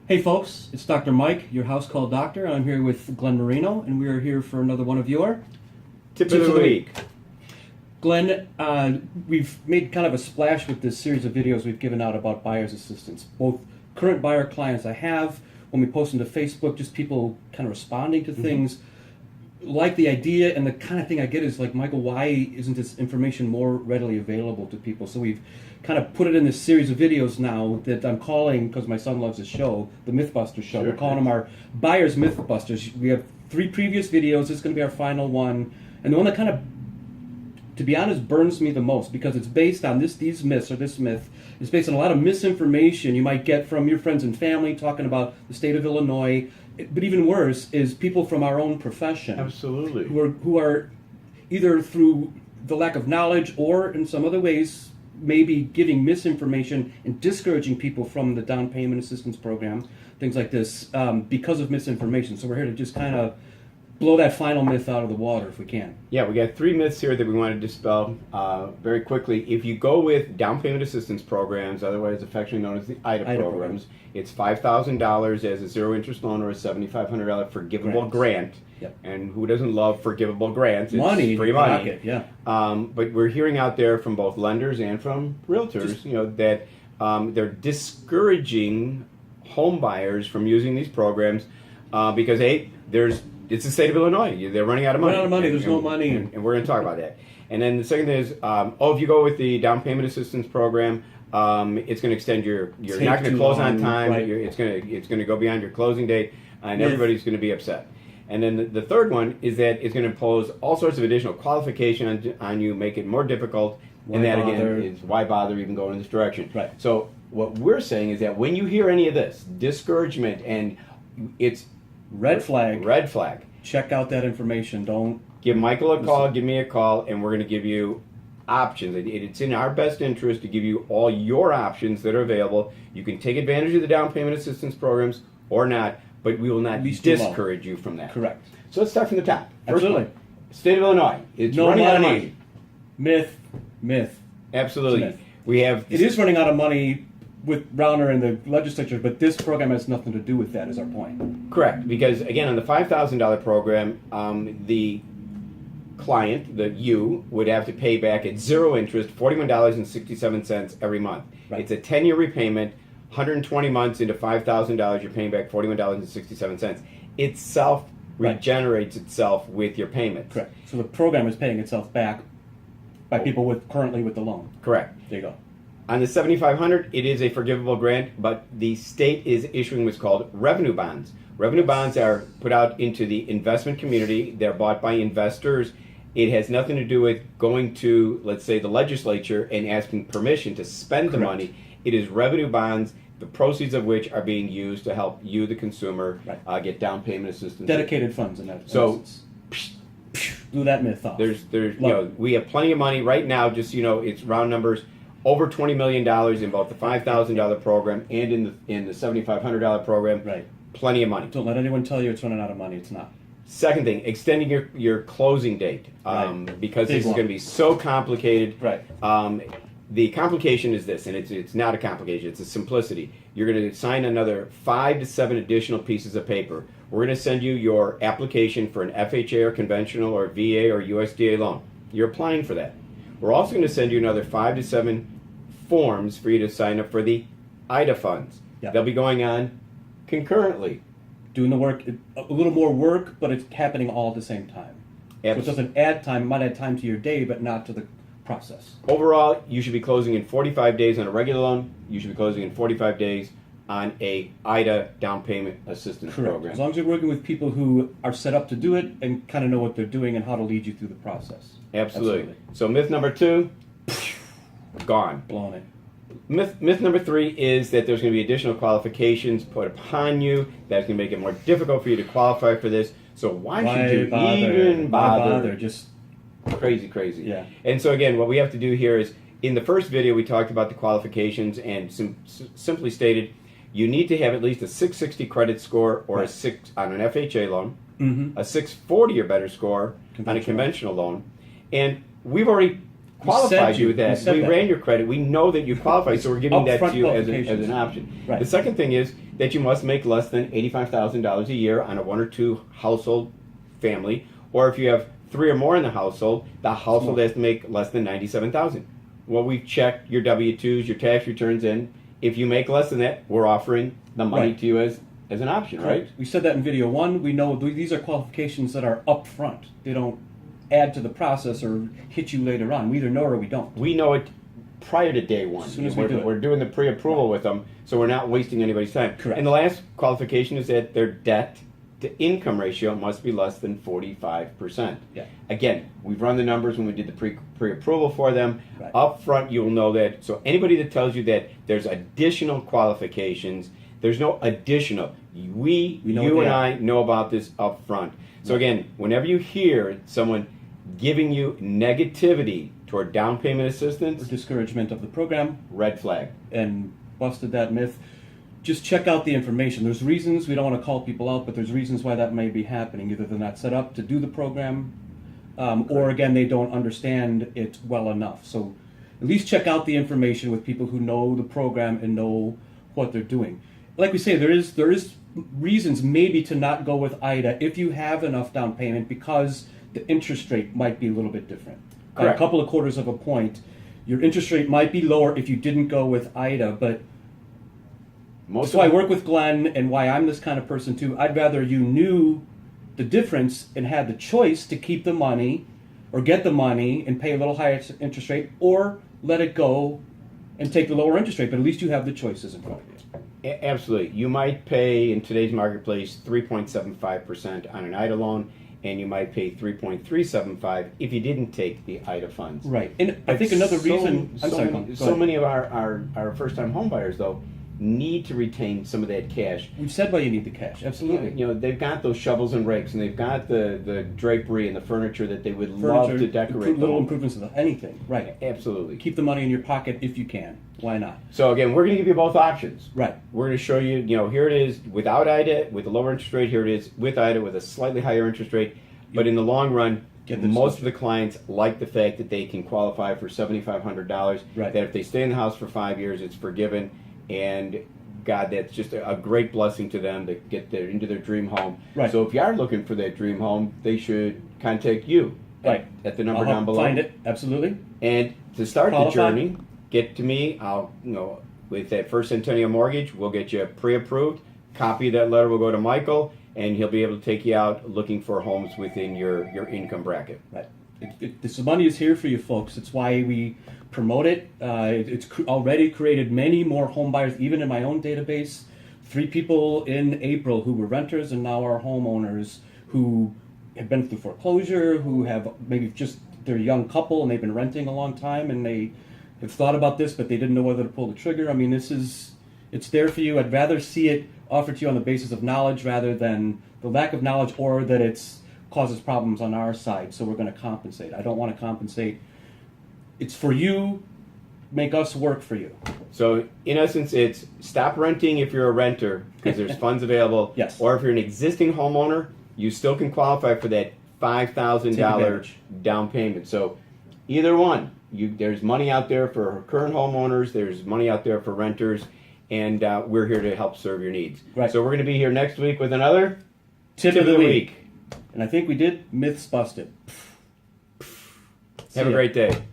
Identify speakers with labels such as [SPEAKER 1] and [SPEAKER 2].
[SPEAKER 1] Hey folks, it's Dr. Mike, your house call doctor. I'm here with Glenn Marino, and we are here for another one of your
[SPEAKER 2] Tips of the week.
[SPEAKER 1] Glenn, we've made kind of a splash with this series of videos we've given out about buyer's assistance. Both current buyer clients I have, when we post them to Facebook, just people kind of responding to things, like the idea, and the kind of thing I get is like, Michael, why isn't this information more readily available to people? So we've kind of put it in this series of videos now that I'm calling, because my son loves the show, the MythBuster show.
[SPEAKER 2] Sure.
[SPEAKER 1] We're calling them our Buyers Mythbusters. We have 3 previous videos. This is going to be our final one. And the one that kind of, to be honest, burns me the most, because it's based on these myths, or this myth is based on a lot of misinformation you might get from your friends and family talking about the state of Illinois. But even worse is people from our own profession.
[SPEAKER 2] Absolutely.
[SPEAKER 1] Who are either through the lack of knowledge or in some other ways maybe giving misinformation and discouraging people from the down payment assistance program, things like this, because of misinformation. So we're here to just kind of blow that final myth out of the water if we can.
[SPEAKER 2] Yeah, we got 3 myths here that we want to dispel very quickly. If you go with down payment assistance programs, otherwise affectionately known as the IDA programs, it's $5,000 as a zero interest loan or a $7,500 forgivable grant.
[SPEAKER 1] Yep.
[SPEAKER 2] And who doesn't love forgivable grants? It's
[SPEAKER 1] Money,
[SPEAKER 2] free money.
[SPEAKER 1] pocket, yeah.
[SPEAKER 2] But we're hearing out there from both lenders and from realtors, that they're discouraging home buyers from using these programs because it's the state of Illinois. They're running out of money.
[SPEAKER 1] Running out of money. There's no money.
[SPEAKER 2] And we're going to talk about that. And then the second thing is, if you go with the down payment assistance program, it's going to extend you're not going to close on time.
[SPEAKER 1] Right.
[SPEAKER 2] It's going to go beyond your closing date, and everybody's going to be upset. And then the third one is that it's going to impose all sorts of additional qualification on you, make it more difficult.
[SPEAKER 1] Why
[SPEAKER 2] and that
[SPEAKER 1] bother?
[SPEAKER 2] again is why bother even going in this direction.
[SPEAKER 1] Right.
[SPEAKER 2] So what we're saying is that when you hear any of this discouragement, and it's
[SPEAKER 1] Red flag.
[SPEAKER 2] red flag.
[SPEAKER 1] Check out that information. Don't
[SPEAKER 2] Give Michael a call, give me a call, and we're going to give you options. It's in our best interest to give you all your options that are available. You can take advantage of the down payment assistance programs or not, but we will not discourage you from that.
[SPEAKER 1] Correct.
[SPEAKER 2] So let's start from the top. First
[SPEAKER 1] Absolutely.
[SPEAKER 2] one, State of Illinois. It's
[SPEAKER 1] No
[SPEAKER 2] running out of
[SPEAKER 1] money.
[SPEAKER 2] money.
[SPEAKER 1] Myth.
[SPEAKER 2] Absolutely.
[SPEAKER 1] It's a myth.
[SPEAKER 2] We have.
[SPEAKER 1] It is running out of money with Browner and the legislature, but this program has nothing to do with that, is our point.
[SPEAKER 2] Correct, because again, on the $5,000 program, the client, you, would have to pay back at zero interest $41.67 every month.
[SPEAKER 1] Right.
[SPEAKER 2] It's a 10-year repayment, 120 months into $5,000, you're paying back $41.67. It regenerates itself with your payments.
[SPEAKER 1] Correct. So the program is paying itself back by people currently with the loan.
[SPEAKER 2] Correct.
[SPEAKER 1] There you go.
[SPEAKER 2] On the $7,500, it is a forgivable grant, but the state is issuing what's called revenue bonds. Revenue bonds are put out into the investment community. They're bought by investors. It has nothing to do with going to, let's say, the legislature and asking permission to spend the money. It is revenue bonds, the proceeds of which are being used to help you, the consumer, get down payment assistance.
[SPEAKER 1] Dedicated funds in that.
[SPEAKER 2] So,
[SPEAKER 1] blew that myth off.
[SPEAKER 2] We have plenty of money right now. Just it's round numbers. Over $20 million in both the $5,000 program and in the $7,500 program.
[SPEAKER 1] Right.
[SPEAKER 2] Plenty of money.
[SPEAKER 1] Don't let anyone tell you it's running out of money. It's not.
[SPEAKER 2] Second thing, extending your closing date, because this is going to be so complicated.
[SPEAKER 1] Right.
[SPEAKER 2] The complication is this, and it's not a complication, it's a simplicity. You're going to sign another 5 to 7 additional pieces of paper. We're going to send you your application for an FHA or conventional or VA or USDA loan. You're applying for that. We're also going to send you another 5 to 7 forms for you to sign up for the IDA funds.
[SPEAKER 1] Yeah.
[SPEAKER 2] They'll be going on concurrently.
[SPEAKER 1] Doing the work, a little more work, but it's happening all at the same time. So it doesn't add time. It might add time to your day, but not to the process.
[SPEAKER 2] Overall, you should be closing in 45 days on a regular loan. You should be closing in 45 days on a IDA down payment assistance program.
[SPEAKER 1] As long as you're working with people who are set up to do it and kind of know what they're doing and how to lead you through the process.
[SPEAKER 2] Absolutely. So myth number 2, gone.
[SPEAKER 1] Blown it.
[SPEAKER 2] Myth number 3 is that there's going to be additional qualifications put upon you that's going to make it more difficult for you to qualify for this. So why should you even bother?
[SPEAKER 1] Just
[SPEAKER 2] crazy.
[SPEAKER 1] Yeah.
[SPEAKER 2] And so again, what we have to do here is, in the first video we talked about the qualifications and simply stated, you need to have at least a 660 credit score or a 6 on an FHA loan, a 640 or better score on a conventional loan, and we've already qualified you with that.
[SPEAKER 1] We
[SPEAKER 2] ran your credit. We know that you qualify, so we're giving that to
[SPEAKER 1] Upfront
[SPEAKER 2] you as
[SPEAKER 1] qualifications.
[SPEAKER 2] an option.
[SPEAKER 1] Right.
[SPEAKER 2] The second thing is that you must make less than $85,000 a year on a 1 or 2 household family, or if you have 3 or more in the household has to make less than $97,000. Well, we've checked your W-2s, your tax returns in. If you make less than that, we're offering the money
[SPEAKER 1] Right.
[SPEAKER 2] to you as an option, right?
[SPEAKER 1] We said that in video 1. We know these are qualifications that are upfront. They don't add to the process or hit you later on. We either know or we don't.
[SPEAKER 2] We know it prior to day one.
[SPEAKER 1] As soon as we do it.
[SPEAKER 2] We're doing the pre-approval with them, so we're not wasting anybody's time.
[SPEAKER 1] Correct.
[SPEAKER 2] And the last qualification is that their debt to income ratio must be less than 45%.
[SPEAKER 1] Yeah.
[SPEAKER 2] Again, we've run the numbers when we did the pre-approval for them.
[SPEAKER 1] Right.
[SPEAKER 2] Up front, you'll know that. So anybody that tells you that there's additional qualifications, there's no additional. You and I know about this up front. So
[SPEAKER 1] Right.
[SPEAKER 2] again, whenever you hear someone giving you negativity toward down payment
[SPEAKER 1] Or
[SPEAKER 2] assistance,
[SPEAKER 1] discouragement of the program
[SPEAKER 2] red flag.
[SPEAKER 1] and busted that myth. Just check out the information. There's reasons, we don't want to call people out, but there's reasons why that may be happening. Either they're not set up to do the program, or again, they don't understand it well enough. So at least check out the information with people who know the program and know what they're doing. Like we say, there is reasons maybe to not go with IDA if you have enough down payment, because the interest rate might be a little bit different. By a
[SPEAKER 2] Correct.
[SPEAKER 1] couple of quarters of a point, your interest rate might be lower if you didn't go with IDA, but
[SPEAKER 2] Most
[SPEAKER 1] that's why I
[SPEAKER 2] of
[SPEAKER 1] work with Glenn and why I'm this kind of person too. I'd rather you knew the difference and had the choice to keep the money or get the money and pay a little higher interest rate, or let it go and take the lower interest rate, but at least you have the choices in front of you.
[SPEAKER 2] Absolutely. You might pay in today's marketplace 3.75% on an IDA loan, and you might pay 3.375 if you didn't take the IDA funds.
[SPEAKER 1] Right. And I think another reason... I'm sorry, go
[SPEAKER 2] so
[SPEAKER 1] ahead.
[SPEAKER 2] many of our first-time home buyers, though, need to retain some of that cash.
[SPEAKER 1] We've said why you need the cash. Absolutely.
[SPEAKER 2] You know, they've got those shovels and rakes, and they've got the drapery and the furniture that they would love to decorate.
[SPEAKER 1] Little improvements of anything. Right.
[SPEAKER 2] Absolutely.
[SPEAKER 1] Keep the money in your pocket if you can. Why not?
[SPEAKER 2] So again, we're going to give you both options.
[SPEAKER 1] Right.
[SPEAKER 2] We're going to show you, here it is without IDA, with a lower interest rate. Here it is with IDA, with a slightly higher interest rate. But in the long run,
[SPEAKER 1] Get this
[SPEAKER 2] most of the clients like the fact that they can qualify for $7,500.
[SPEAKER 1] Right.
[SPEAKER 2] That if they stay in the house for 5 years, it's forgiven. And God, that's just a great blessing to them to get into their dream home.
[SPEAKER 1] Right.
[SPEAKER 2] So if you are looking for that dream home, they should contact you.
[SPEAKER 1] Right.
[SPEAKER 2] At the number
[SPEAKER 1] I'll
[SPEAKER 2] down
[SPEAKER 1] help
[SPEAKER 2] below.
[SPEAKER 1] find it. Absolutely.
[SPEAKER 2] And to start
[SPEAKER 1] Qualify.
[SPEAKER 2] the journey, get to me. I'll, with that First Centennial Mortgage, we'll get you pre-approved. Copy of that letter will go to Michael, and he'll be able to take you out looking for homes within your income bracket.
[SPEAKER 1] Right. This money is here for you folks. It's why we promote it. It's already created many more home buyers, even in my own database. 3 people in April who were renters and now are homeowners who have been through foreclosure, who have maybe just, they're a young couple and they've been renting a long time and they have thought about this, but they didn't know whether to pull the trigger. I mean, it's there for you. I'd rather see it offered to you on the basis of knowledge rather than the lack of knowledge, or that it's causes problems on our side, so we're going to compensate. I don't want to compensate. It's for you, make us work for you.
[SPEAKER 2] So in essence, it's stop renting if you're a renter because there's funds available.
[SPEAKER 1] Yes.
[SPEAKER 2] Or if you're an existing homeowner, you still can qualify for that
[SPEAKER 1] Take
[SPEAKER 2] $5,000
[SPEAKER 1] advantage.
[SPEAKER 2] down payment. So either one, there's money out there for current homeowners, there's money out there for renters, and we're here to help serve your needs.
[SPEAKER 1] Right.
[SPEAKER 2] So we're going to be here next week with another
[SPEAKER 1] Tip of the week. And I think we did Myths Busted.
[SPEAKER 2] Have a great day.